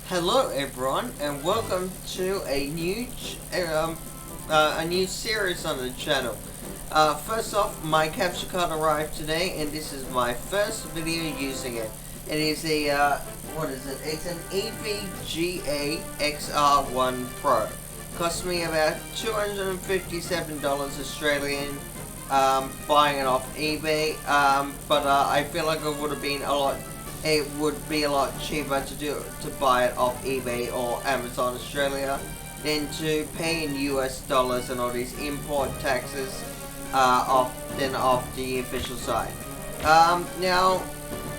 Hello everyone, and welcome to a new series on the channel. First off, my capture card arrived today, and this is my first video using it. It is a what is it? It's an EVGA XR1 Pro. Cost me about $257 Australian. Buying it off eBay, but I feel like it would be a lot cheaper to buy it off eBay or Amazon Australia than to pay in US dollars and all these import taxes off the official site. Now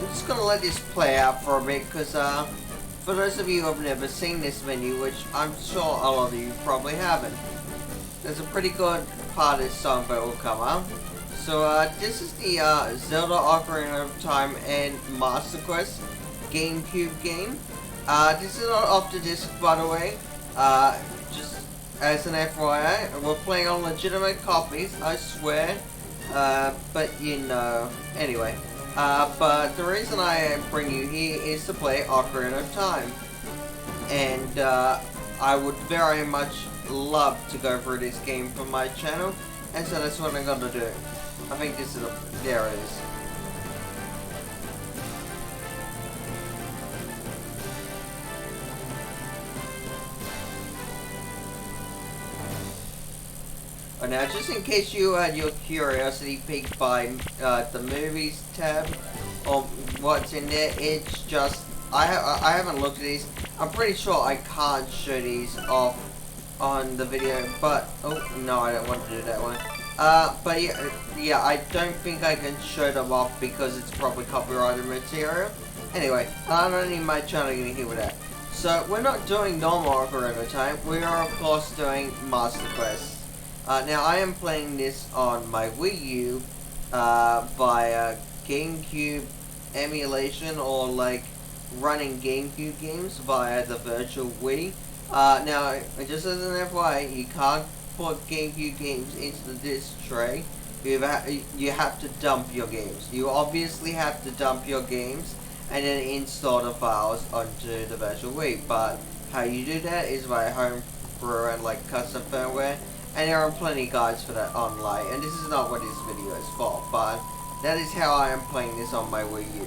I'm just gonna let this play out for a bit because for those of you who have never seen this menu, which I'm sure a lot of you probably haven't, there's a pretty good part of this song that will come up. So this is the Zelda Ocarina of Time and Master Quest GameCube game. This is not off the disc, by the way. Just as an FYI, we're playing on legitimate copies, I swear. But you know, anyway. But the reason I bring you here is to play Ocarina of Time, and I would very much love to go through this game for my channel, and so that's what I'm gonna do. I think this is there it is. Oh, now, just in case you had your curiosity piqued by the movies tab or what's in there, it's just I haven't looked at these. I'm pretty sure I can't show these off on the video, but oh no, I don't want to do that one. But yeah, I don't think I can show them off because it's probably copyrighted material. Anyway, I don't need my channel getting hit with that. So we're not doing normal Ocarina of Time. We are of course doing Master Quest. Now I am playing this on my Wii U via GameCube emulation, or like running GameCube games via the virtual Wii. Now, just as an FYI, you can't put GameCube games into the disc tray. You have to dump your games. You obviously have to dump your games and then install the files onto the virtual Wii. But how you do that is by homebrew and like custom firmware, and there are plenty of guides for that online. And this is not what this video is for, but that is how I am playing this on my Wii U.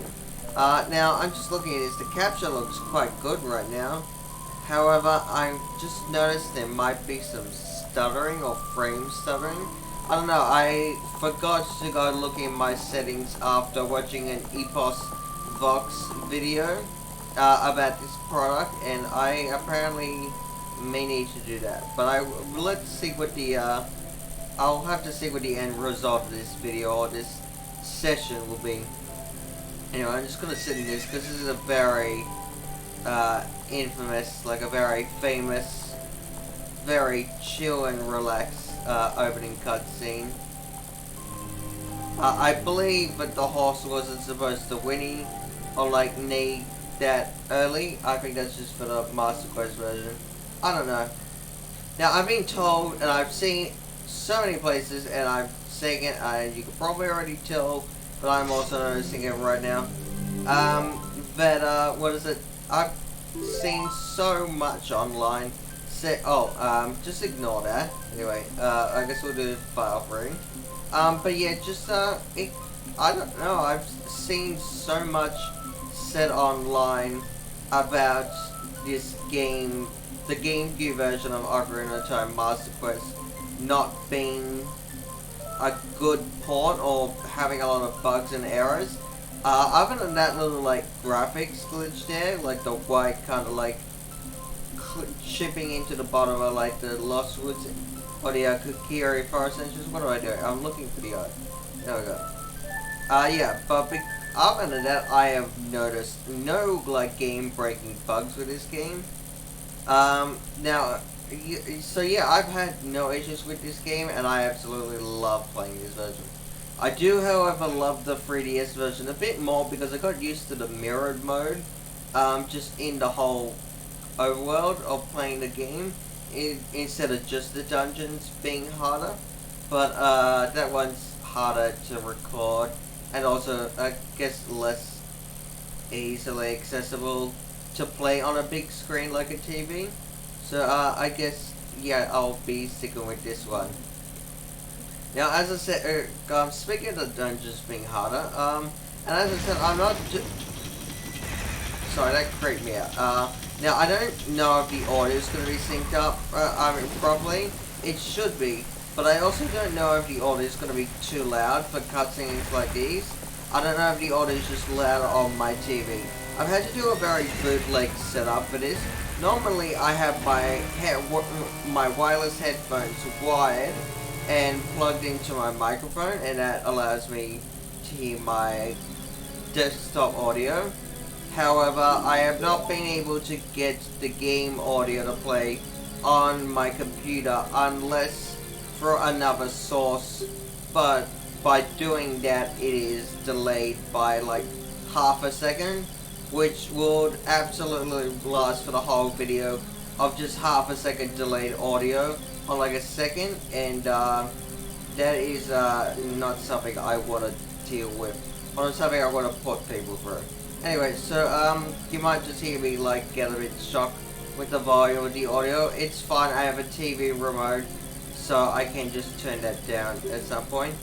Now I'm just looking at this. The capture looks quite good right now. However, I just noticed there might be some stuttering or frame stuttering. I don't know, I forgot to go look in my settings after watching an Epos Vox video about this product, and I apparently may need to do that. But let's see what the I'll have to see what the end result of this video or this session will be. Anyway, I'm just gonna sit in this because this is a very infamous, like a very famous, very chill and relaxed opening cutscene. I believe that the horse wasn't supposed to whinny or like neigh that early. I think that's just for the Master Quest version. I don't know. Now I've been told, and I've seen so many places, and I'm saying it, and you can probably already tell, but I'm also noticing it right now. What is it? I've seen so much online. Just ignore that. Anyway, I guess we'll do file free. But yeah, just I don't know. I've seen so much said online about this game, the GameCube version of Ocarina of Time Master Quest, not being a good port or having a lot of bugs and errors. Other than that little like graphics glitch there, like the white kind of like chipping into the bottom of like the Lost Woods or the Kokiri Forest Entrance. What do I do? I'm looking for the art. There we go. Yeah, but other than that, I have noticed no like game-breaking bugs with this game. So yeah, I've had no issues with this game, and I absolutely love playing this version. I do, however, love the 3DS version a bit more because I got used to the mirrored mode, just in the whole overworld of playing the game, instead of just the dungeons being harder. But that one's harder to record, and also I guess less easily accessible to to play on a big screen like a TV. So I guess, yeah, I'll be sticking with this one. Now, as I said, speaking of the dungeons being harder, and as I said, I'm not. Sorry, that creeped me out. Now, I don't know if the audio is going to be synced up. Properly. It should be, but I also don't know if the audio is going to be too loud for cutscenes like these. I don't know if the audio is just louder on my TV. I've had to do a very bootleg setup for this. Normally, I have my wireless headphones wired and plugged into my microphone, and that allows me to hear my desktop audio. However, I have not been able to get the game audio to play on my computer unless for another source, but by doing that it is delayed by like half a second, which would absolutely last for the whole video of just half a second delayed audio on like a second, and that is not something I want to deal with, or something I want to put people through. Anyway, so you might just hear me like get a bit shocked with the volume of the audio. It's fine, I have a TV remote, so I can just turn that down at some point.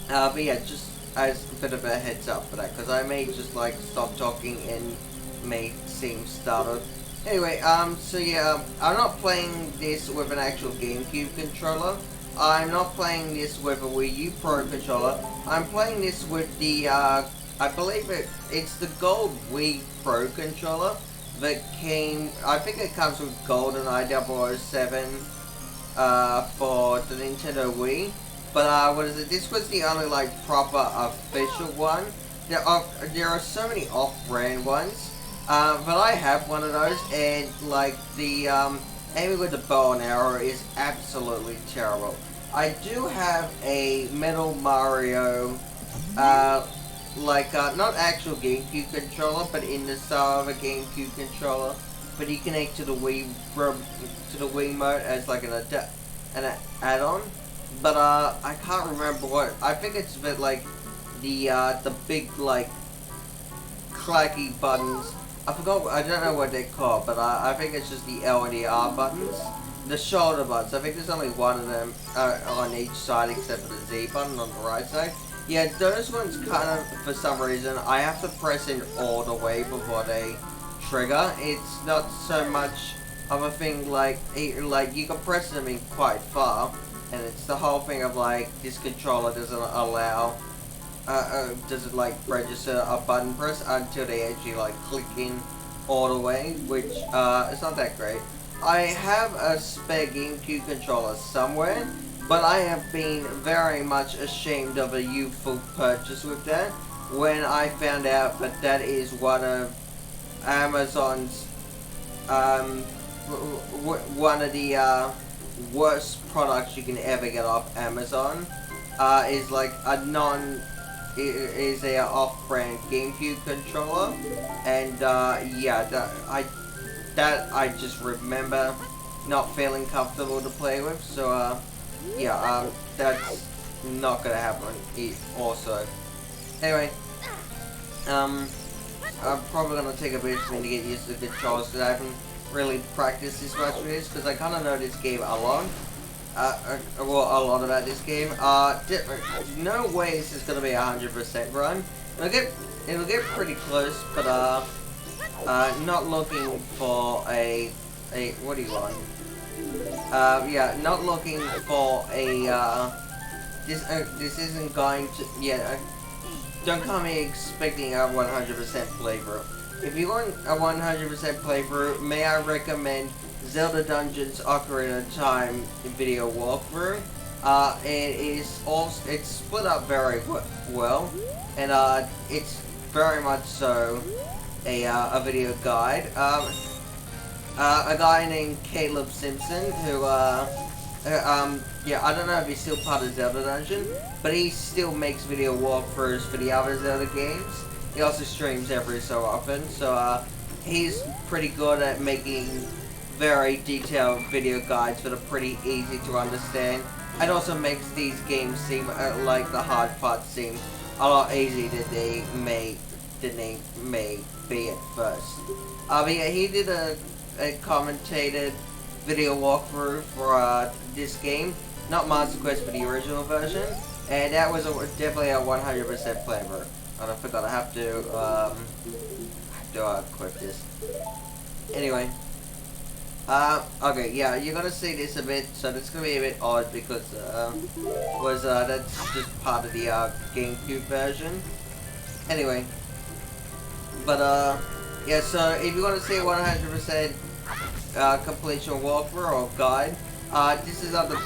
But yeah, just as a bit of a heads up for that, because I may just like stop talking and may seem startled. Anyway, so yeah, I'm not playing this with an actual GameCube controller. I'm not playing this with a Wii U Pro controller. I'm playing this with the, I believe it's the Gold Wii Pro controller that came, I think it comes with GoldenEye 007 for the Nintendo Wii. But what is it? This was the only like proper official one. There are so many off-brand ones, but I have one of those, and like the aiming with the bow and arrow is absolutely terrible. I do have a Metal Mario, not actual GameCube controller, but in the style of a GameCube controller. But you connect to the Wii mode as like an add-on. But I can't remember what. I think it's a bit like the big like clacky buttons. I forgot. I don't know what they're called, but I think it's just the L and the R buttons. The shoulder buttons. I think there's only one of them on each side, except for the Z button on the right side. Yeah, those ones kind of, for some reason, I have to press in all the way before they trigger. It's not so much of a thing like you can press them in quite far. And it's the whole thing of like, this controller doesn't allow, doesn't like register a button press until they actually like click in all the way, which it's not that great. I have a spare GameCube controller somewhere, but I have been very much ashamed of a youthful purchase with that when I found out that that is one of Amazon's, one of the worst products you can ever get off Amazon. Is like a off-brand GameCube controller, and yeah, that I just remember not feeling comfortable to play with. So yeah, that's not gonna happen. Also, anyway, I'm probably gonna take a bit of time to get used to the controls because I haven't really practiced this much with this, because I kind of know this game a lot. A lot about this game. No way this is gonna be 100% run. It'll get pretty close, but not looking for a what do you want? Yeah, not looking for a this isn't going to, yeah. Don't come here expecting a 100% playthrough. If you want a 100% playthrough, may I recommend Zelda Dungeons Ocarina of Time video walkthrough. It's split up very well, and it's very much so a video guide. A guy named Caleb Simpson, who yeah, I don't know if he's still part of Zelda Dungeon, but he still makes video walkthroughs for the other Zelda games. He also streams every so often, so he's pretty good at making very detailed video guides that are pretty easy to understand. It also makes these games seem like the hard parts seem a lot easier than didn't me be at first. But yeah, he did a commentated video walkthrough for this game, not Master Quest, but the original version, and that was definitely a 100% flavor. And I forgot I have to equip this. Anyway, okay, yeah, you're gonna see this a bit, so it's gonna be a bit odd because that's just part of the GameCube version. Anyway, but yeah, so if you want to see 100% completion walkthrough or guide, this is not the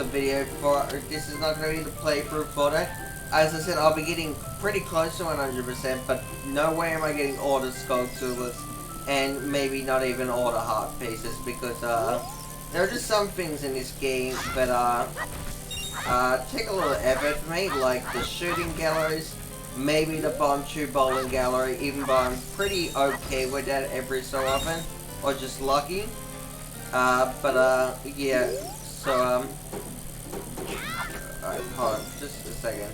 video for. This is not going to be the playthrough for that. As I said, I'll be getting pretty close to 100%, but no way am I getting all the sculptures and maybe not even all the heart pieces, because there are just some things in this game that take a little effort for me, like the shooting galleries, maybe the bomb tube bowling gallery, even though I'm pretty okay with that every so often, or just lucky. Yeah, so alright, hold on, just a second.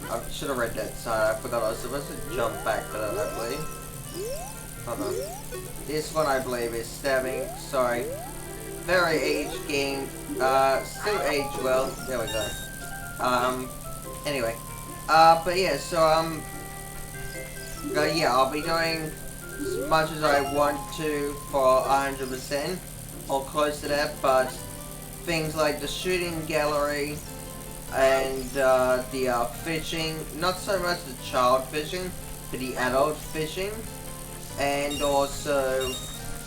I should have read that side. I forgot I was supposed to jump back for that, I believe. Hold on. This one, I believe, is stabbing. Sorry. Very aged game. Still aged well. There we go. Anyway. But yeah, so, yeah, I'll be doing as much as I want to for 100%, or close to that, but things like the shooting gallery, and the fishing, not so much the child fishing, but the adult fishing, and also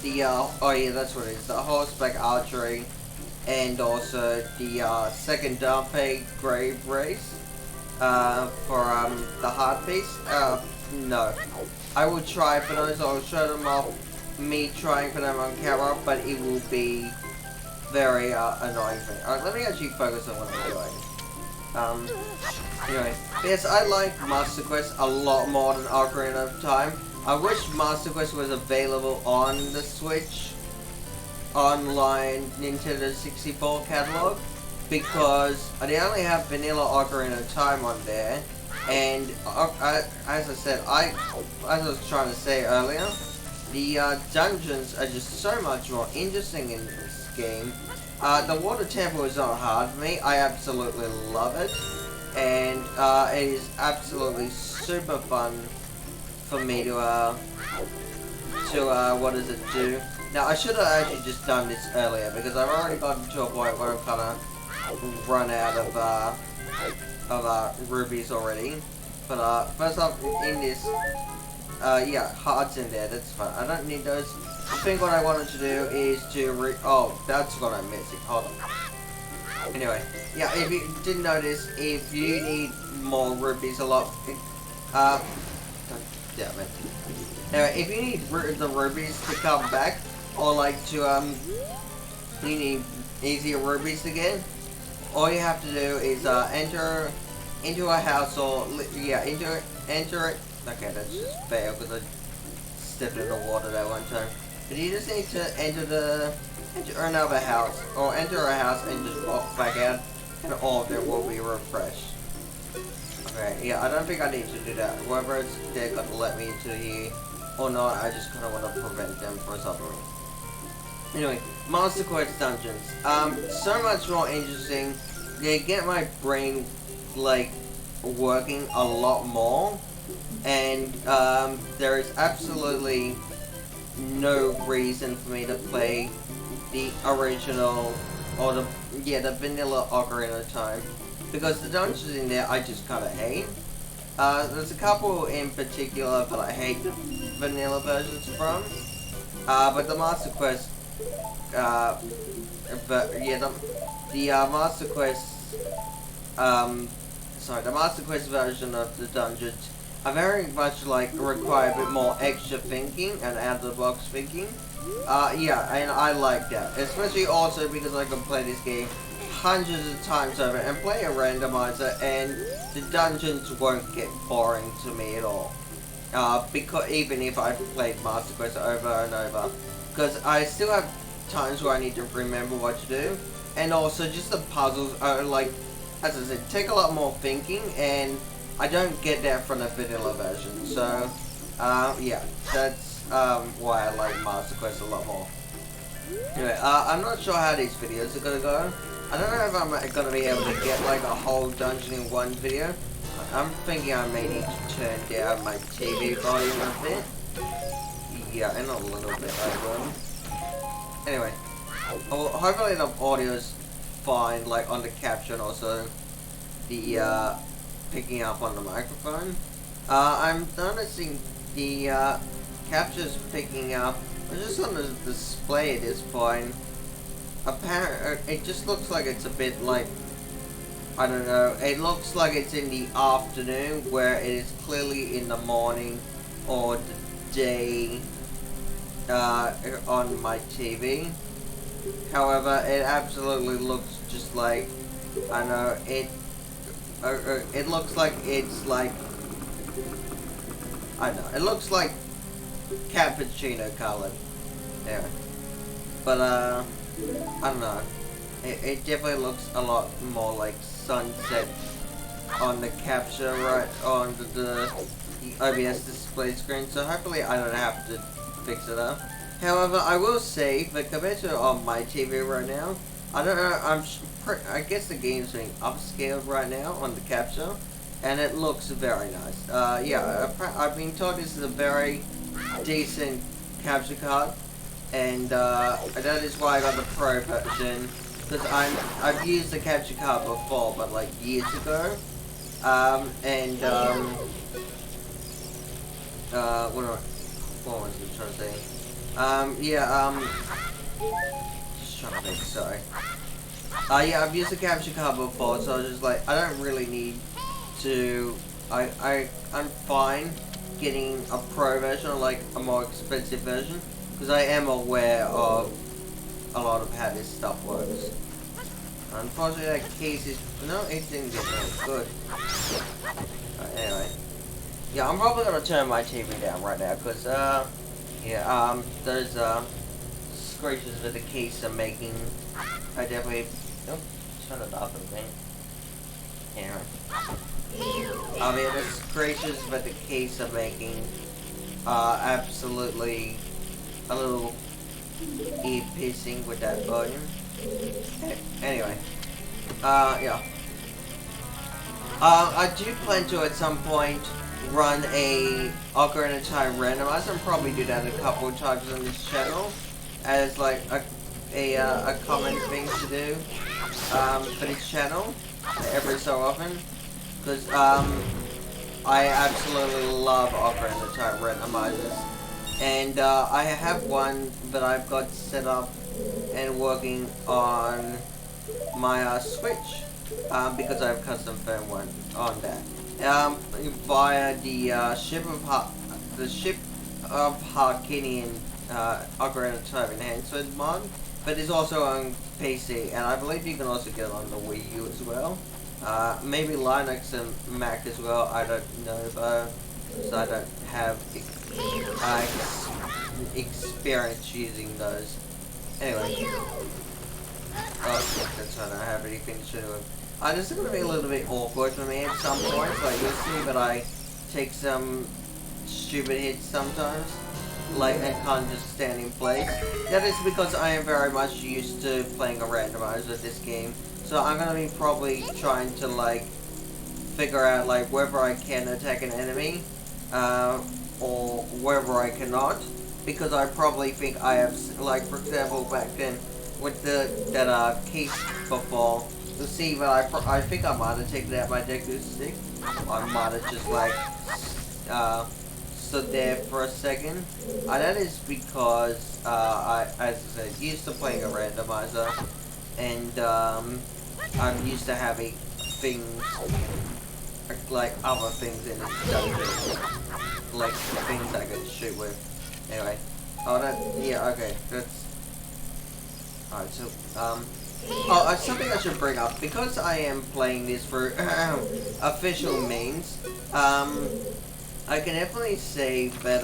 the, oh yeah, that's what it is, the horseback archery, and also the second Darpay grave race, for the heart piece. No. I will try for those, I'll show them off, me trying for them on camera, but it will be very annoying for me. Alright, let me actually focus on what I'm doing. Anyway, yes, I like Master Quest a lot more than Ocarina of Time. I wish Master Quest was available on the Switch online Nintendo 64 catalog, because they only have vanilla Ocarina of Time on there, and as I said, as I was trying to say earlier, the dungeons are just so much more interesting in this game. The water temple is not hard for me. I absolutely love it, and it is absolutely super fun for me to what does it do? Now I should have actually just done this earlier, because I've already gotten to a point where I'm kind of run out of rubies already. But first off, in this, yeah, hearts in there. That's fine. I don't need those. I think what I wanted to do is to oh, that's what I'm missing. Hold on. Anyway, yeah, if you didn't notice, if you need more rubies a lot, damn it. Anyway, if you need the rubies to come back, or like to, you need easier rubies to get, all you have to do is, enter into a house, or, yeah, enter it. Okay, that's just fail, because I stepped in the water that one time. But you just need to enter another house, or enter a house and just walk back out, and all of it will be refreshed. Okay, yeah, I don't think I need to do that. Whether they're gonna let me into here or not, I just kind of want to prevent them from something. Anyway, Master Quest dungeons. So much more interesting. They get my brain, like, working a lot more. And, there is absolutely no reason for me to play the original, or the vanilla Ocarina of Time, because the dungeons in there I just kind of hate. There's a couple in particular that I hate the vanilla versions from, but the Master Quest, but yeah, the Master Quest, the Master Quest version of the dungeons I very much like require a bit more extra thinking and out of the box thinking. Yeah, and I like that. Especially also because I can play this game hundreds of times over and play a randomizer, and the dungeons won't get boring to me at all. Because even if I've played Master Quest over and over, because I still have times where I need to remember what to do, and also just the puzzles are, like, as I said, take a lot more thinking, and I don't get that from the vanilla version. So Yeah, that's why I like Master Quest a lot more. Anyway, I'm not sure how these videos are gonna go. I don't know if I'm gonna be able to get like a whole dungeon in one video. I'm thinking I may need to turn down my TV volume a bit. Yeah, and a little bit over. Anyway, hopefully the audio's fine, like on the caption, also the picking up on the microphone. I'm noticing the capture's picking up. I'm just on the display at this point. Apparently, it just looks like it's a bit like, I don't know, it looks like it's in the afternoon where it is clearly in the morning or the day on my TV. However, it absolutely looks just like, I don't know, it looks like it's like, I don't know, it looks like cappuccino colored. Yeah. But, I don't know. It definitely looks a lot more like sunset on the capture right on the OBS display screen, so hopefully I don't have to fix it up. However, I will say that compared to on my TV right now, I don't know, I guess the game's being upscaled right now on the capture, and it looks very nice. Yeah, I've been told this is a very decent capture card, and that is why I got the Pro version, because I've used the capture card before, but like years ago, what was I trying to say? Just trying to think, sorry. Yeah, I've used the capture card before, so I was just like, I don't really need to, I'm fine getting a Pro version or like a more expensive version, because I am aware of a lot of how this stuff works. Unfortunately, that case is, no, it didn't get very good. Anyway. Yeah, I'm probably gonna turn my TV down right now, because, yeah, those, scratches that the case are making, I definitely, oh, turn it up a bit. Anyway. Yeah, the scratches that the case are making are absolutely a little ear-piercing with that volume. Anyway, yeah. I do plan to, at some point, run a Ocarina of Time randomizer, and probably do that a couple of times on this channel, as like a common thing to do for this channel every so often, because I absolutely love Ocarina of Time randomizers, and I have one that I've got set up and working on my Switch, because I have custom firmware on that. Via the Ship of Harkinian Ocarina of Time enhancement mod, but it's also on PC, and I believe you can also get it on the Wii U as well. Maybe Linux and Mac as well. I don't know though, because I don't have experience using those. Anyway, that's I don't have anything to do with. This is going to be a little bit awkward for me at some points. Like, you'll see that I take some stupid hits sometimes, like, and can't just stand in place. That is because I am very much used to playing a randomizer with this game. So I'm going to be probably trying to, like, figure out, like, whether I can attack an enemy, or whether I cannot. Because I probably think I have, like, for example, back then, with that case before, you'll see that I think I might have taken out my Deku stick. I might have just, like, stood there for a second. That is because, as I said, used to playing a randomizer, and, I'm used to having things, like, other things in this dungeon, like, things I could shoot with. Anyway, yeah, okay, that's, alright, so, something I should bring up, because I am playing this for official means, I can definitely say that,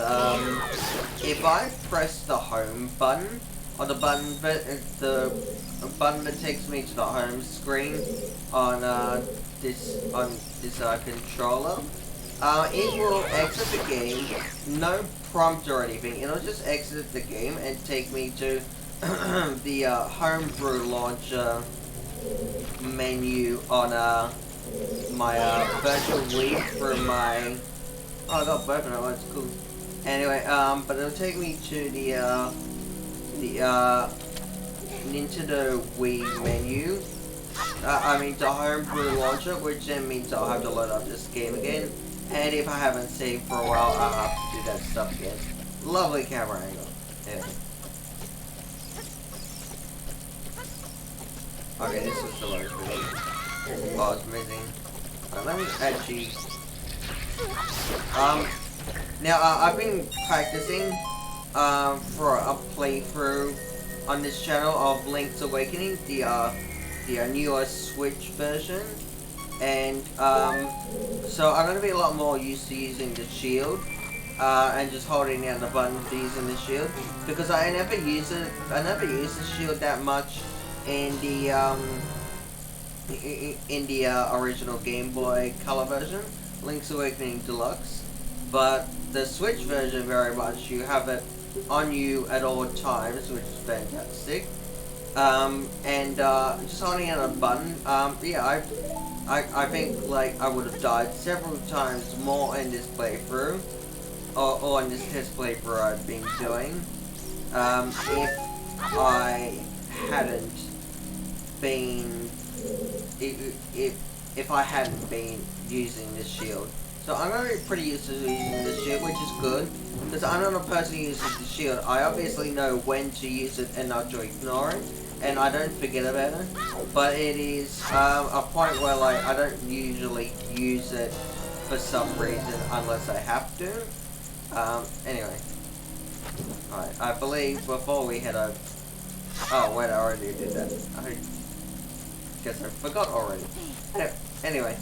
if I press the home button, or the button that takes me to the home screen on this controller, it will exit the game, no prompt or anything. It'll just exit the game and take me to the homebrew launcher menu on my virtual Wii through my. Oh, I got both of them. That's cool. Anyway, but it'll take me to the Nintendo Wii menu. I mean the homebrew launcher, which then means I'll have to load up this game again. And if I haven't saved for a while, I'll have to do that stuff again. Lovely camera angle. Yeah. Okay, this was the lowest video. Oh, it's missing. Let me actually. Now I've been practicing for a playthrough on this channel of Link's Awakening, the newer Switch version, and so I'm gonna be a lot more used to using the shield and just holding down the button for using the shield, because I never use it. I never use the shield that much in the original Game Boy Color version, Link's Awakening Deluxe, but the Switch version very much you have it on you at all times, which is fantastic. And just holding out a button, yeah, I think like I would have died several times more in this playthrough, or in this test playthrough I've been doing, if I hadn't been, if I hadn't been using this shield. So I'm going to be pretty used to using the shield, which is good, because I'm not a person who uses the shield. I obviously know when to use it and not to ignore it, and I don't forget about it, but it is a point where like I don't usually use it for some reason unless I have to. Anyway. Alright, I believe before we head over... Oh wait, I already did that. I guess I forgot already. Anyway.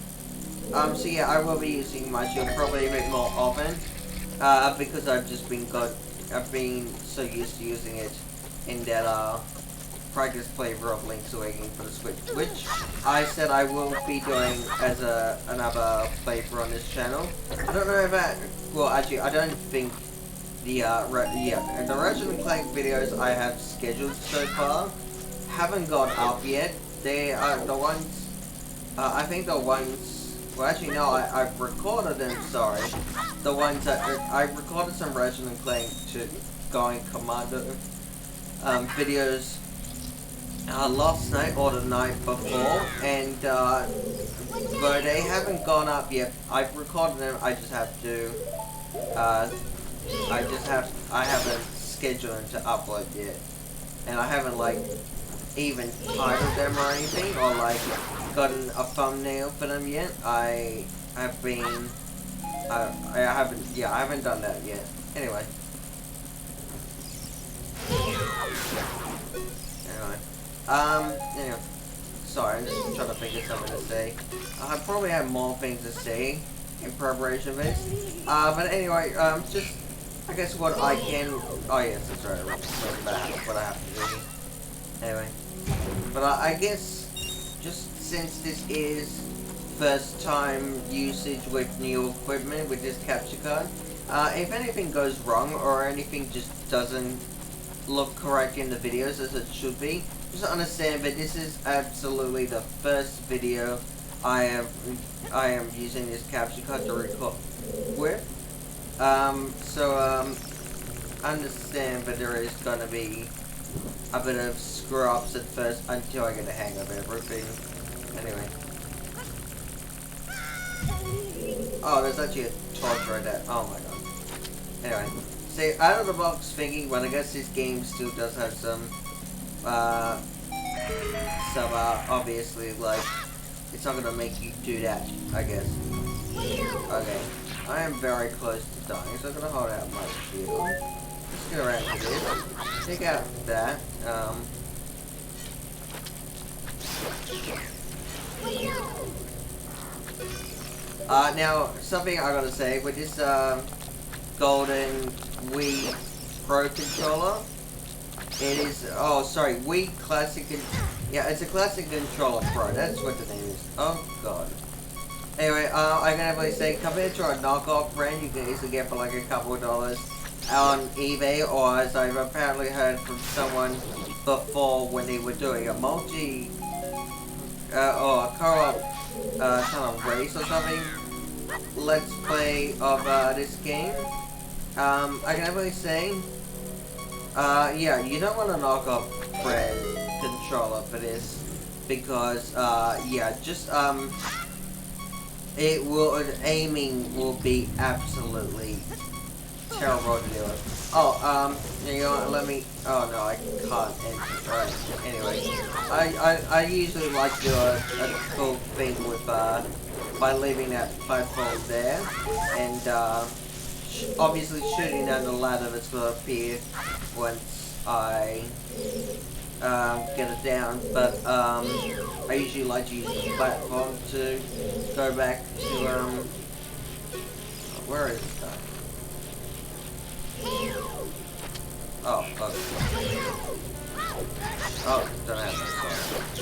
So yeah, I will be using my shield probably a bit more often, because I've been so used to using it in that practice playthrough of Link's Awakening for the Switch, which I said I will be doing as another playthrough on this channel. I don't know about, well actually I don't think the Ratchet and Clank videos I have scheduled so far haven't gone up yet. They are the ones, I think the ones. Well, actually, no, I've recorded them, sorry. The ones that, I recorded some Ratchet and Clank to Going Commando videos last night or the night before, and but they haven't gone up yet. I've recorded them, I just have to, I haven't scheduled them to upload yet. And I haven't, like, even titled them or anything, or, like, gotten a thumbnail for them yet. I haven't done that yet. Anyway. Anyway. Sorry, I'm just trying to think of something to say. I probably have more things to say in preparation for this. But anyway, just, I guess what I can, oh yes, that's right, what I have to do. Anyway. But I guess, just since this is first time usage with new equipment with this capture card, if anything goes wrong or anything just doesn't look correct in the videos as it should be, just understand that this is absolutely the first video I am using this capture card to record with. Understand that there is gonna be a bit of screw-ups at first until I get the hang of everything. Anyway. Oh, there's actually a torch right there. Oh my god. Anyway. See, out of the box thinking, but I guess this game still does have some, obviously, like, it's not gonna make you do that, I guess. Okay. I am very close to dying, so I'm gonna hold out my shield. Let's get around to this. Take out that. Now, something I gotta say, with this, golden Wii Pro controller, it is, oh, sorry, Wii Classic, yeah, it's a Classic Controller Pro, that's what the name is. Oh, God. Anyway, I can definitely say, compared to a knockoff brand, you can easily get for like a couple of dollars on eBay, or as I've apparently heard from someone before when they were doing a multi, or a co-op, kind of race or something, let's play of, this game. I can definitely say, yeah, you don't want to knock off brand controller for this, because, yeah, just, aiming will be absolutely terrible to do it. Oh, you know what, let me, oh no, I can't enter, right, anyway, I usually like to do a cool thing with, by leaving that platform there, and, obviously shooting down the ladder that's gonna appear once I, get it down, but, I usually like to use the platform to go back to, where is that? Oh, okay. Oh, don't have that,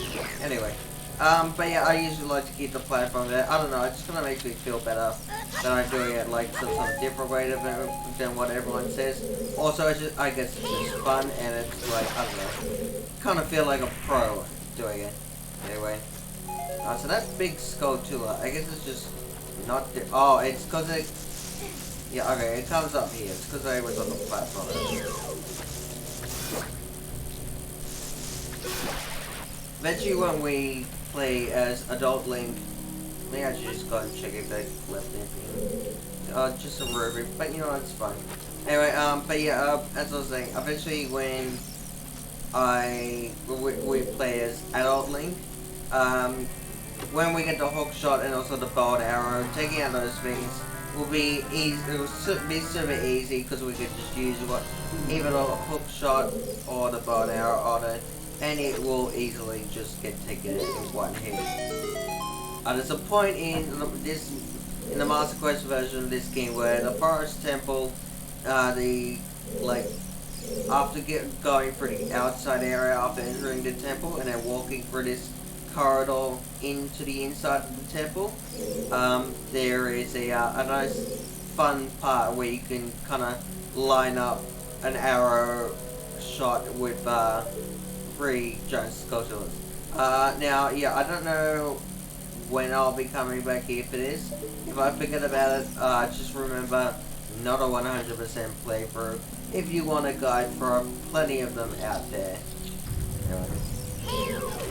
sorry. Anyway, but yeah, I usually like to keep the platform there. I don't know, it just kind of makes me feel better that I'm doing it like some sort of different way than what everyone says. Also, I guess it's just fun, and it's like, I don't know, kind of feel like a pro doing it. Anyway, so that big Skulltula, I guess it's just not, oh, it's because it, yeah, okay, it comes up here. It's because I was on the platform. Eventually when we play as Adult Link, maybe I should just go and check if they left anything. Just a ruby, but you know, it's fine. Anyway, but yeah, as I was saying, eventually when we play as Adult Link, when we get the hook shot and also the bow and arrow, taking out those things will be easy. It will be super easy because we could just use either the hook shot or the bow and arrow on it, and it will easily just get taken in one hit. There's a point in the Master Quest version of this game where the Forest Temple, after going through the outside area after entering the temple and then walking through this corridor into the inside of the temple, there is a nice fun part where you can kind of line up an arrow shot with 3 giant Skulltulas. Now, yeah, I don't know when I'll be coming back here for this. If I forget about it, just remember, not a 100% playthrough. If you want a guide, there are plenty of them out there. Anyway,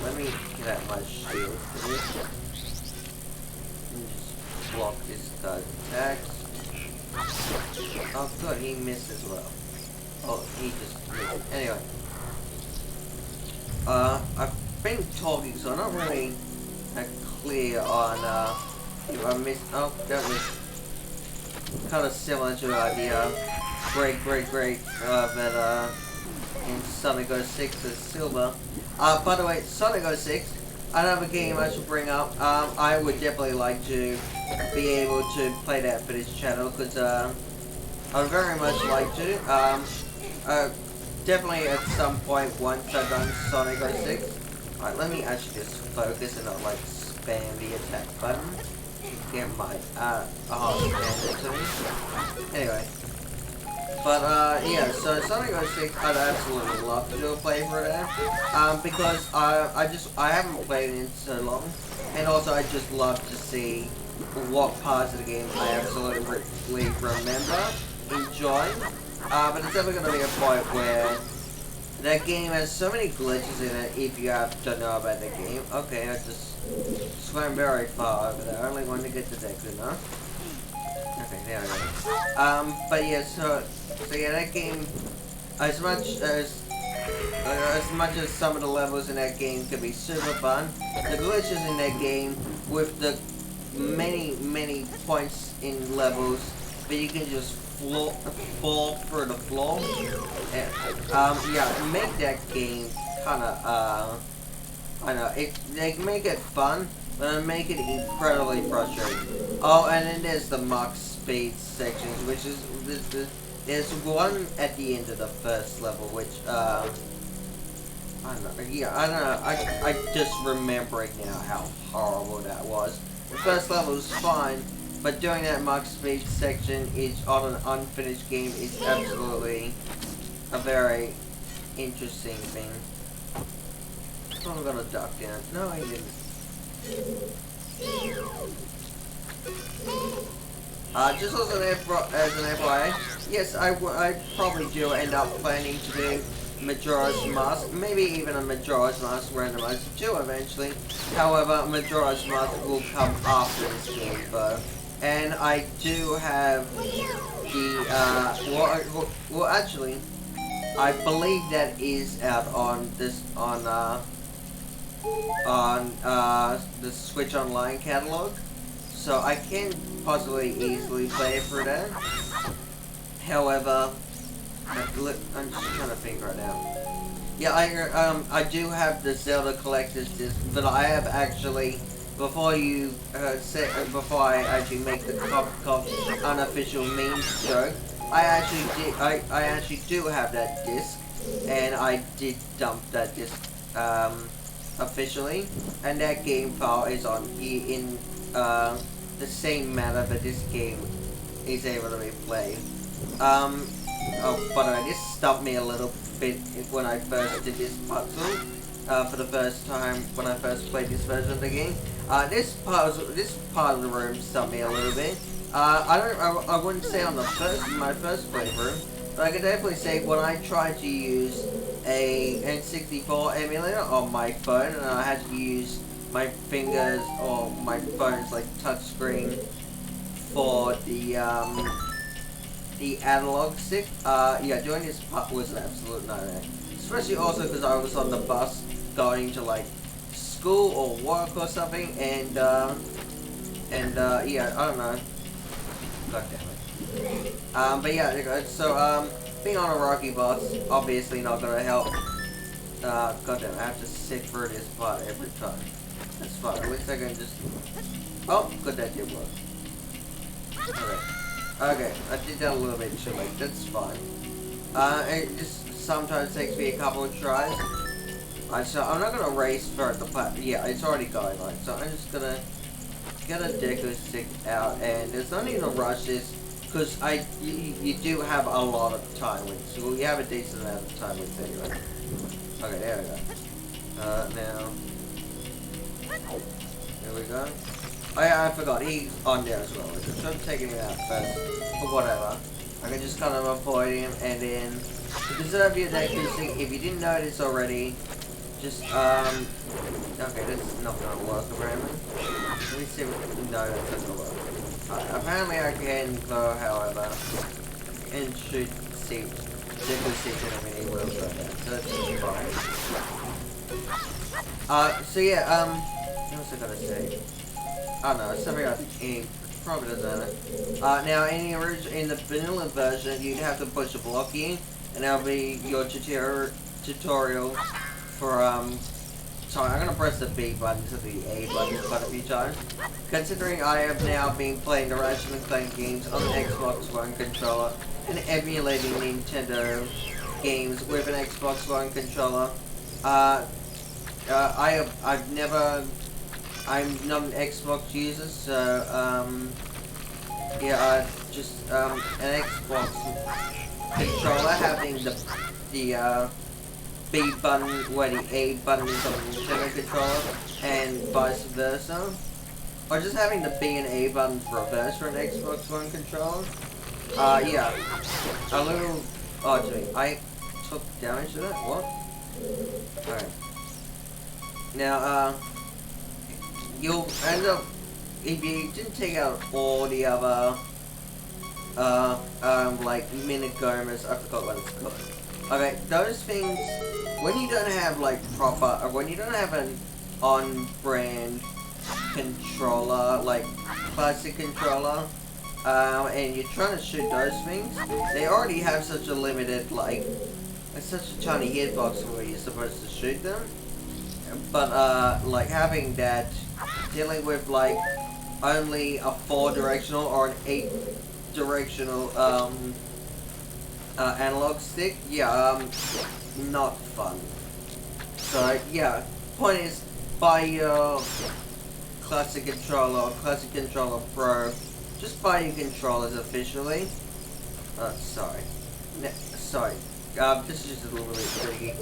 let me get out my shield for this. And just block this guy's attacks. Oh good, he missed as well. Oh, he just missed. Anyway. I've been talking, so I'm not really clear on, if I missed, oh, that was kind of similar to the idea, great, that, in Sonic 06 as Silver. By the way, Sonic 06, another game I should bring up. I would definitely like to be able to play that for this channel, because, I would very much like to. Definitely at some point once I've done Sonic 06. Alright, let me actually just focus and not like spam the attack button to get my spam it to me. Anyway. But yeah, so Sonic 06 I'd absolutely love to do a playthrough there. Because I haven't played it in so long. And also I just love to see what parts of the game I absolutely remember enjoying. But it's never going to be a point where that game has so many glitches in it if you have to know about the game. Okay, I just swam very far over there. I only wanted to get to Deku, no? Okay, there we go. But yeah, so yeah, that game, as much as some of the levels in that game can be super fun, the glitches in that game with the many points in levels that you can just fall through the floor. And, yeah, make that game kind of, I know, they make it fun, but they make it incredibly frustrating. Oh, and then there's the max speed sections, which is, there's one at the end of the first level, which, I don't know, yeah, I don't know, I just remembering now how horrible that was. The first level is fine, but doing that max speed section is on an unfinished game is absolutely a very interesting thing. Oh, I'm gonna duck down. No, I didn't. Just as an FYI, yes, I probably do end up planning to do Majora's Mask, maybe even a Majora's Mask randomizer too eventually. However, Majora's Mask will come after this game though. And I do have the, well actually, I believe that is out on this, on the Switch Online catalog. So I can possibly easily play it for that. However, I'm just trying to figure it out. Yeah, I do have the Zelda Collector's Disc, but I have actually, before I actually make the unofficial meme joke, I actually do have that disc, and I did dump that disc officially, and that game file is on here in the same manner that this game is able to be played. Oh, by the way, this stumped me a little bit when I first did this puzzle for the first time when I first played this version of the game. This part of the room stumped me a little bit. I wouldn't say on my first playthrough, but I could definitely say when I tried to use a N64 emulator on my phone and I had to use my fingers or my phone's like touchscreen for the analog stick. Yeah, doing this part was an absolute nightmare. Especially also because I was on the bus going to like school or work or something, and yeah, I don't know. God damn it. But yeah, so being on a rocky bus obviously not gonna help. God damn it, I have to sit through this part every time. That's fine. At least I can just. Oh, good, that did work. Okay, I did that a little bit too late. That's fine. It just sometimes takes me a couple of tries. So I'm not gonna race for the part. Yeah, it's already going on. So I'm just gonna get a deco stick out, and there's no need to rush this because you do have a lot of time with. So you have a decent amount of time with anyway. Okay, there we go. Now. There we go. Oh yeah, I forgot, he's on there as well. I should have taken him out first, but whatever. I can just kind of avoid him, and then to preserve your deck boosting, if you didn't notice already, just, okay, that's not gonna work apparently. Let me see what, no, that's not gonna work. Alright, apparently I can though, however, and should see, deck boosting and everything will go down, so that's fine. So yeah, what was I gonna say? Oh no, something I think probably doesn't matter. Now in the vanilla version, you'd have to push a block in, and that'll be your tutorial for sorry, I'm gonna press the B button to the A button quite a few times. Considering I have now been playing the Ratchet and Clank games on an Xbox One controller and emulating Nintendo games with an Xbox One controller, I'm not an Xbox user, so, yeah, just, an Xbox controller having the B button where the A button is on the Nintendo controller, and vice versa. Or just having the B and A buttons reversed for an Xbox One controller. Yeah, a little odd to me. I took damage to that? What? Alright. Now, you'll end up, if you didn't take out all the other, like, Minigomas, I forgot what it's called. Okay, those things, when you don't have, like, proper, or when you don't have an on-brand controller, like, classic controller, and you're trying to shoot those things, they already have such a limited, like, such a tiny hitbox where you're supposed to shoot them. But, like, having that, dealing with, like, only a 4-directional or an 8-directional, analog stick, yeah, not fun. So, yeah, point is, buy your Classic Controller or Classic Controller Pro, just buy your controllers officially. Sorry. Sorry. This is just a little bit tricky.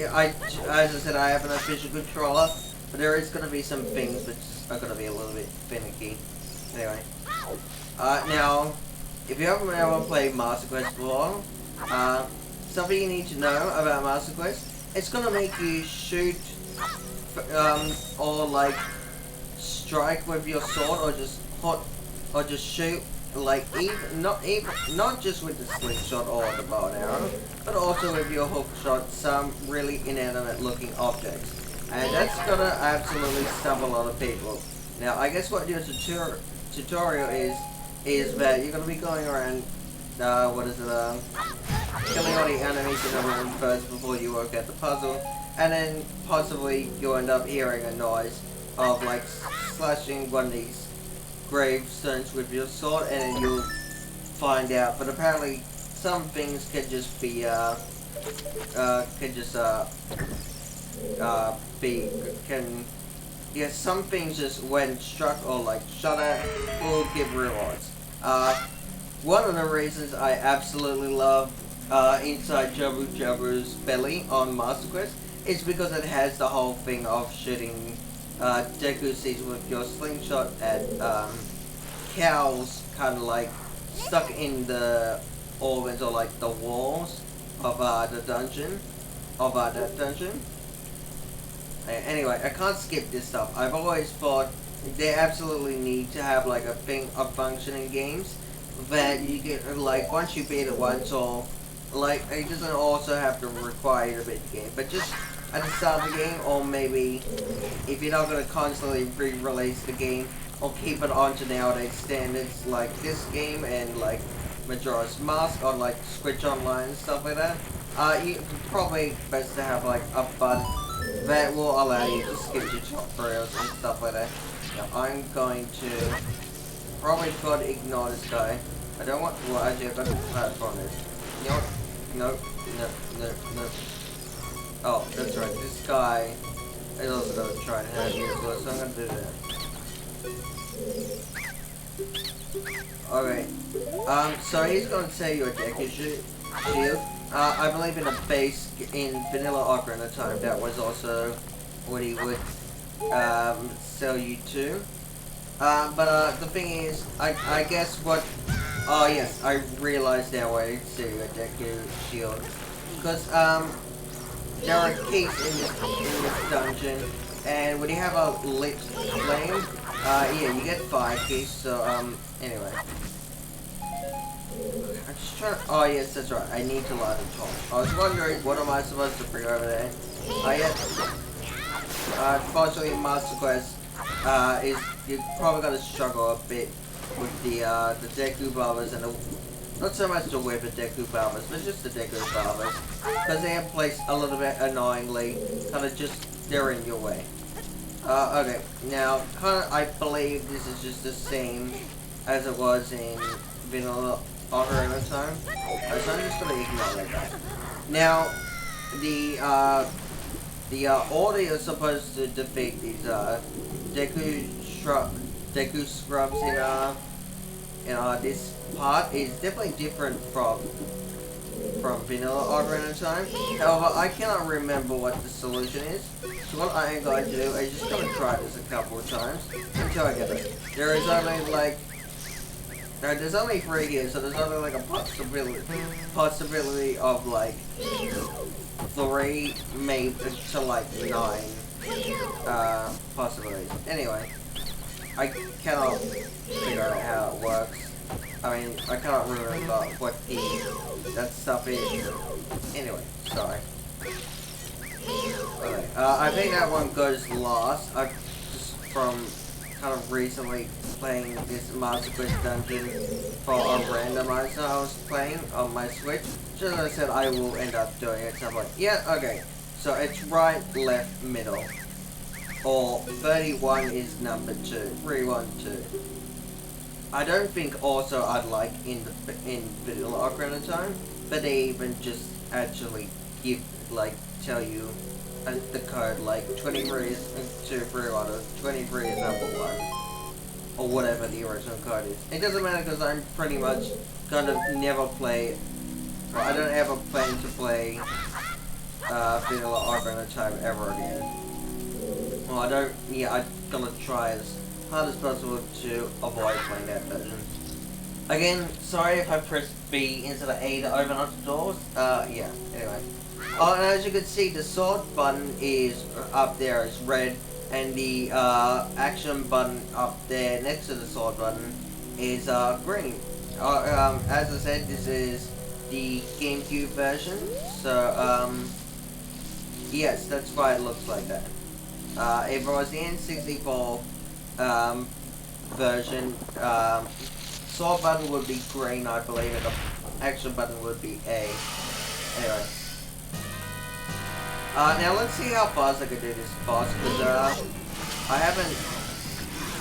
As I said, I have an official controller, but there is going to be some things which are going to be a little bit finicky. Anyway. Now, if you haven't ever played Master Quest before, something you need to know about Master Quest, it's going to make you shoot, or like, strike with your sword, or just shoot, like, not just with the slingshot or the bow and arrow, but also with your hook shot, some really inanimate looking objects. And that's gonna absolutely stop a lot of people. Now, I guess what your tutorial is that you're gonna be going around, killing all the enemies in the room first before you work out the puzzle, and then possibly you'll end up hearing a noise of like slashing one of these gravestones with your sword, and then you'll find out. But apparently, some things can just be some things just when struck or like shot at will give rewards. One of the reasons I absolutely love Inside Jabu Jabu's belly on Master Quest is because it has the whole thing of shooting Deku seeds with your slingshot at cows kind of like stuck in the organs or like the walls of that dungeon. Anyway, I can't skip this stuff. I've always thought they absolutely need to have like a function in games that you get, like, once you beat it once, or like it doesn't also have to require you to beat the game, but just at the start of the game, or maybe if you're not going to constantly re-release the game or keep it onto nowadays standards like this game and like Majora's Mask or like Switch Online and stuff like that, you probably best to have like a button that will allow you to skip your tutorials and stuff like that. Now I'm going to probably got to ignore this guy. I don't want, well actually I've got to platform this. You know what? No. Oh, that's right, this guy is also going to try and hurt me as well, so I'm going to do that. Okay, so he's going to say your Deku shield. I believe in a base in vanilla Ocarina time, that was also what he would sell you to. But the thing is, I guess what, oh yes, I realized now why you sell you a Deku shield. Because, there are keys in this dungeon, and when you have a lit flame, yeah, you get 5 keys, so, anyway. I'm just trying to, oh yes, that's right, I need to light a torch. I was wondering, what am I supposed to bring over there? Unfortunately, Master Quest, you're probably gonna struggle a bit with the Deku Barbers and not so much the Webber Deku Barbers, but just the Deku Barbers, because they are placed a little bit annoyingly, kind of just, they're in your way. Okay, now, I believe this is just the same as it was in vanilla Ocarina time, so I'm just gonna ignore that. Now, the order you're supposed to defeat these Deku scrubs in this part is definitely different from vanilla Ocarina time. However, I cannot remember what the solution is, so what I am going to do is just going to try this a couple of times until I get it. There is only like, there's only 3 here, so there's only like a possibility of like 3, maybe to like 9 possibilities. Anyway, I cannot figure out how it works. I mean, I cannot remember what that stuff is. Anyway, sorry. Okay, I think that one goes last. Just from kind of recently playing this Master Quest dungeon for a randomizer I was playing on my Switch. Just as I said, I will end up doing it. So I'm like, yeah, okay. So it's right, left, middle. Or 31 is number 2. 3, 1, 2. I don't think also I'd like in vanilla Ocarina time, but they even just actually tell you the code, like 23 is to pre-order, 23 is number 1, or whatever the original code is. It doesn't matter because I'm pretty much gonna never play, or I don't ever plan to play vanilla Ocarina of Time ever again. Well, I don't, yeah, I'm gonna try as hard as possible to avoid playing that version. Again, sorry if I pressed B instead of A to open up the doors. Yeah, anyway. Oh, and as you can see, the sword button is up there, it's red, and the action button up there next to the sword button is green. As I said, this is the GameCube version, so yes, that's why it looks like that. If it was the N64 version, sword button would be green, I believe, and the action button would be A. Anyway. Now let's see how fast I can do this boss, because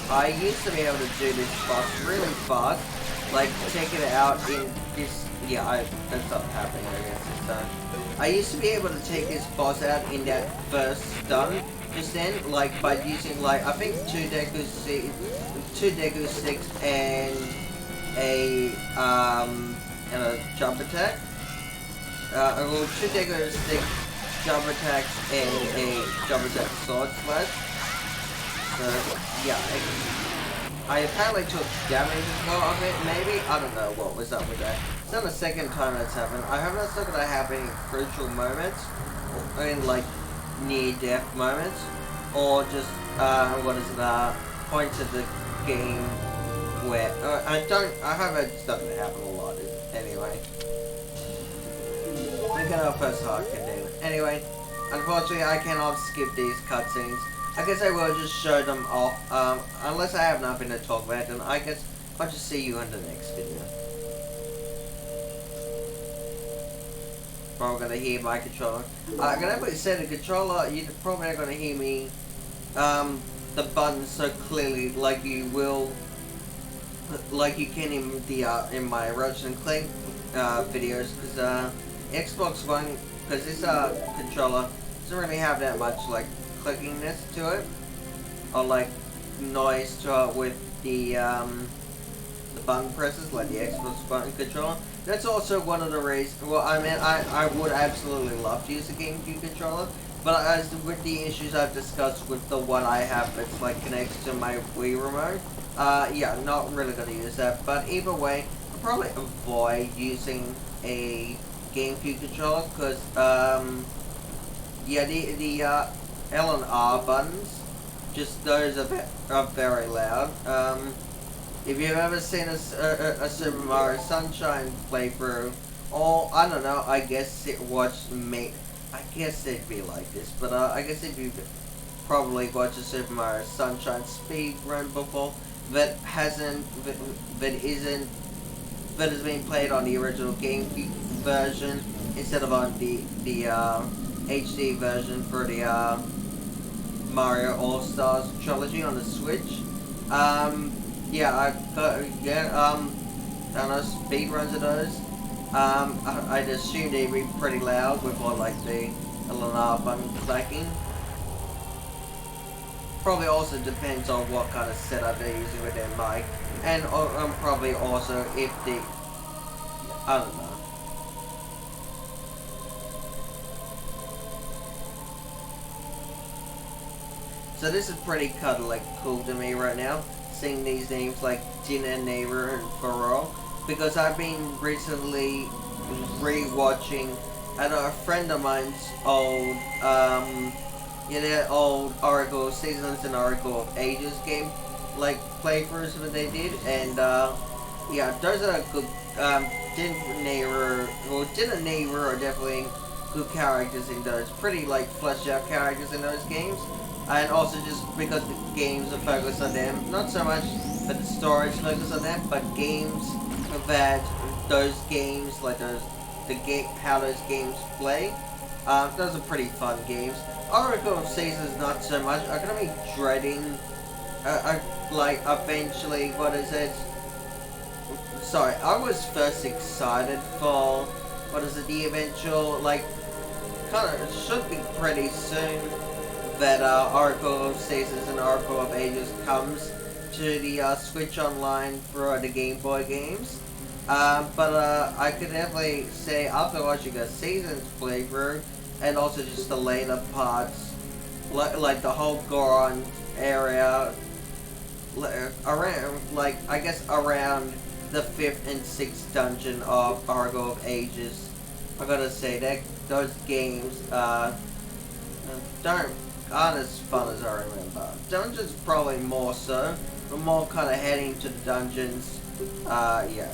I used to be able to do this boss really fast, like take it out in this, that's not happening I guess this time. I used to be able to take this boss out in that first stun, just then, like by using like, I think two Deku sticks and a jump attack. Well, two Deku sticks, jump attacks, and a jump attack sword slash. So, yeah, I apparently took damage as well of it, maybe? I don't know what was up with that. It's not the second time that's happened. I hope that's not going to happen in crucial moments, or in like near-death moments, or just, points of the game where, I hope it's not going to happen a lot, anyway. I'm gonna press hard continue. Anyway, unfortunately I cannot skip these cutscenes. I guess I will just show them off, unless I have nothing to talk about, then I guess I'll just see you in the next video. Probably gonna hear my controller. I can definitely say the controller, you're probably not gonna hear me, the buttons so clearly like you will, like you can in my Ratchet and Clank videos, because Xbox One, because this controller doesn't really have that much like clickiness to it, or like noise to it with the button presses like the Xbox button controller. That's also one of the reasons. Well, I mean, I would absolutely love to use a GameCube controller, but as with the issues I've discussed with the one I have that's like connected to my Wii remote, yeah, not really gonna use that. But either way, I'll probably avoid using a GameCube controller because, yeah, the L and R buttons, just those are very loud. If you've ever seen a Super Mario Sunshine playthrough, or I don't know, I guess I guess it'd be like this, but I guess if you've probably watched a Super Mario Sunshine speed run before, that has been played on the original GameCube version instead of on the HD version for the Mario All Stars trilogy on the Switch. Yeah, I know speed runs of those. I'd assume they'd be pretty loud with all like the LNR button clacking. Probably also depends on what kind of setup they're using with their mic, and probably also if they, I don't know. So this is pretty kind of like cool to me right now, seeing these names like Gina, Neighbor, and Farrell, because I've been recently re-watching a friend of mine's old, old Oracle Seasons and Oracle of Ages game, like playthroughs that they did, and yeah, those are good. Gina and Neighbor are definitely good characters in those, pretty like fleshed out characters in those games. And also just because the games are focused on them, not so much that the story is focused on them, but games that those games, like how those games play, those are pretty fun games. Oracle of Seasons not so much. I'm gonna be dreading, like eventually, what is it? Sorry, I was first excited for, what is it, the eventual, like, kind of should be pretty soon that Oracle of Seasons and Oracle of Ages comes to the Switch Online for the Game Boy games. I could definitely say after watching a Seasons playthrough and also just the later parts, like the whole Goron area, around, like, I guess around the 5th and 6th dungeon of Oracle of Ages, I gotta say that those games aren't as fun as I remember. Dungeons probably more so, but more kind of heading to the dungeons. Yeah.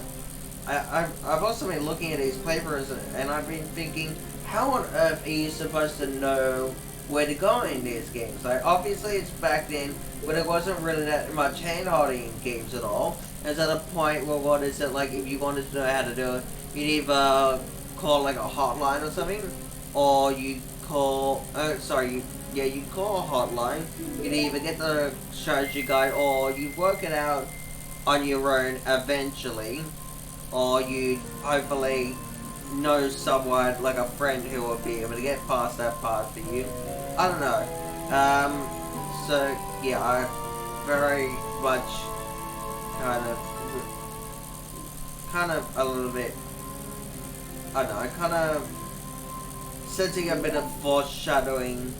I've also been looking at these playthroughs and I've been thinking, how on earth are you supposed to know where to go in these games? Like, obviously it's back then when it wasn't really that much hand-holding in games at all. It's at a point where, what is it, like, if you wanted to know how to do it, you'd either call like a hotline or something, or you'd call, you'd call a hotline, you'd either get the strategy guide, or you'd work it out on your own eventually, or you'd hopefully know someone, like a friend, who will be able to get past that part for you. I don't know. So, yeah, I very much kind of a little bit, I don't know, kind of sensing a bit of foreshadowing,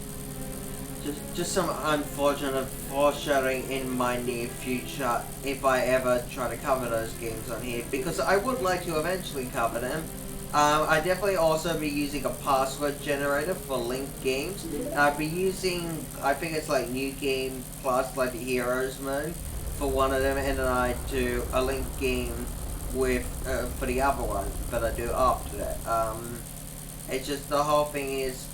just some unfortunate foreshadowing in my near future if I ever try to cover those games on here, because I would like to eventually cover them. I definitely also be using a password generator for linked games. I'd be using, I think it's like New Game Plus, like the Heroes mode for one of them, and then I do a linked game with for the other one that I do after that. It's just the whole thing is,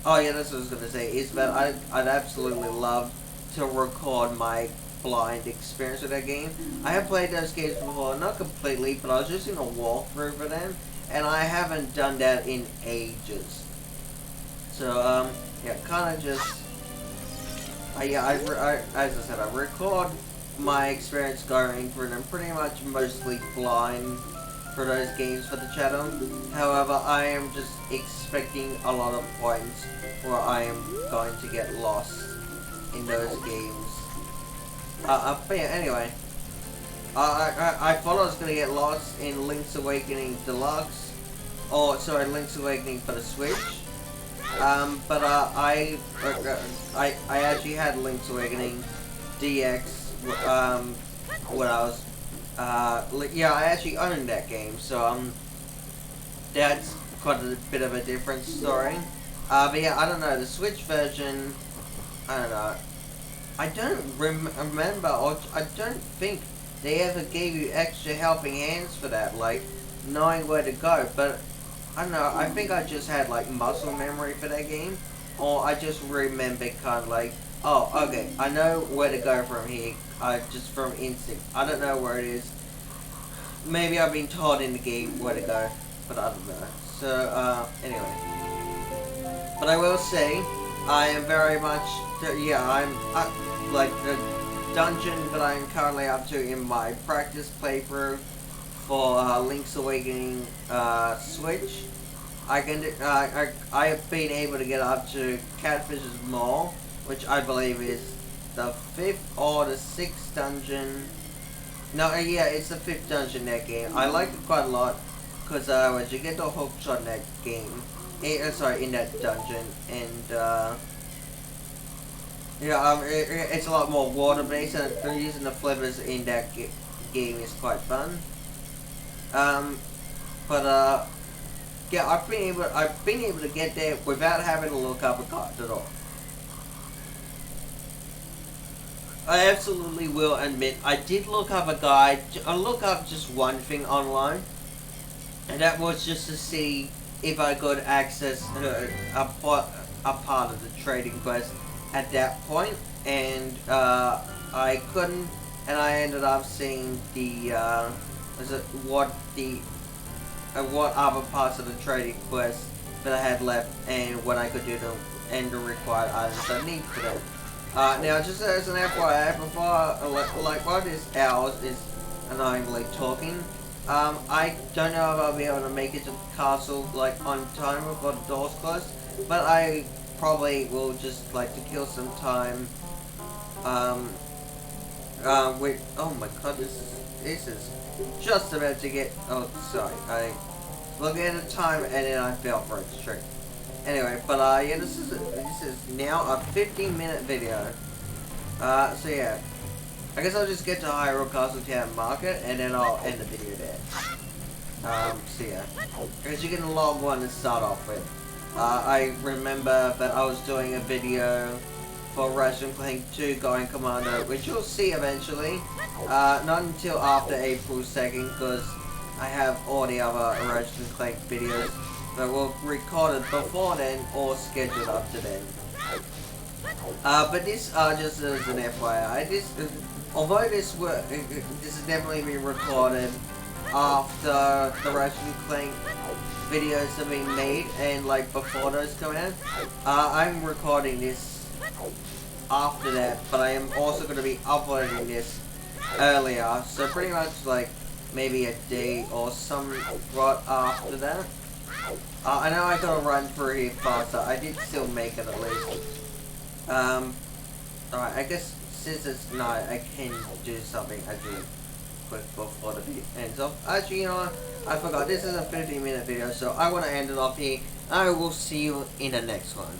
oh yeah, that's what I was gonna say, is that I'd absolutely love to record my blind experience with that game. I have played those games before, not completely, but I was just in a walkthrough for them, and I haven't done that in ages. So, yeah, kind of just, yeah, as I said, I record my experience going through them pretty much mostly blind for those games for the channel. However, I am just expecting a lot of points where I am going to get lost in those games. But yeah, anyway. I thought I was going to get lost in Link's Awakening Deluxe, or sorry, Link's Awakening for the Switch. I actually had Link's Awakening DX when I was, yeah, I actually owned that game, so that's quite a bit of a different story. But yeah, I don't know, the Switch version, I don't know. I don't remember, or I don't think they ever gave you extra helping hands for that, like knowing where to go. But I don't know, I think I just had like muscle memory for that game, or I just remember kind of like, oh, okay, I know where to go from here, just from instinct. I don't know where it is. Maybe I've been taught in the game where to go, but I don't know. So, anyway. But I will say, I am very much, yeah, I'm, like, the dungeon that I'm currently up to in my practice playthrough for Link's Awakening Switch. I have been able to get up to Catfish's Mall, which I believe is the 5th or the 6th dungeon. No, yeah, it's the 5th dungeon in that game. I like it quite a lot, because once you get the hook shot in that game, in that dungeon, and yeah, it's a lot more water based, and using the flippers in that game is quite fun. Yeah, I've been able to get there without having to look up a guide at all. I absolutely will admit, I did look up a guide. I looked up just one thing online, and that was just to see if I could access a part of the trading quest at that point, and I couldn't, and I ended up seeing the what other parts of the trading quest that I had left, and what I could do to end the required items I need for that. Now, just as an FYI, before, like while this hour is annoyingly talking, I don't know if I'll be able to make it to the castle, like, on time before the doors close. but I probably will just like to kill some time. With oh my god, this is just about to get. Oh, sorry, I look at the time and then I felt right straight. Anyway, but yeah, this is now a 15-minute video. So yeah, I guess I'll just get to Hyrule Castle Town Market and then I'll end the video there. So yeah, because you can log one to start off with. I remember that I was doing a video for Ratchet & Clank 2 Going Commando, which you'll see eventually. Not until after April 2nd, because I have all the other Ratchet & Clank videos that were recorded before then or scheduled up to then. But this just as an FYI, although this is definitely being recorded after the Ratchet & Clank videos have been made and like before those come out, I'm recording this after that, but I am also going to be uploading this earlier, so pretty much like maybe a day or some right after that. I know I gotta run through here faster. I did still make it at least. Alright, I guess since it's night, I can do something actually quick before the video ends off. Actually, you know what? I forgot. This is a 15-minute video, so I want to end it off here. I will see you in the next one.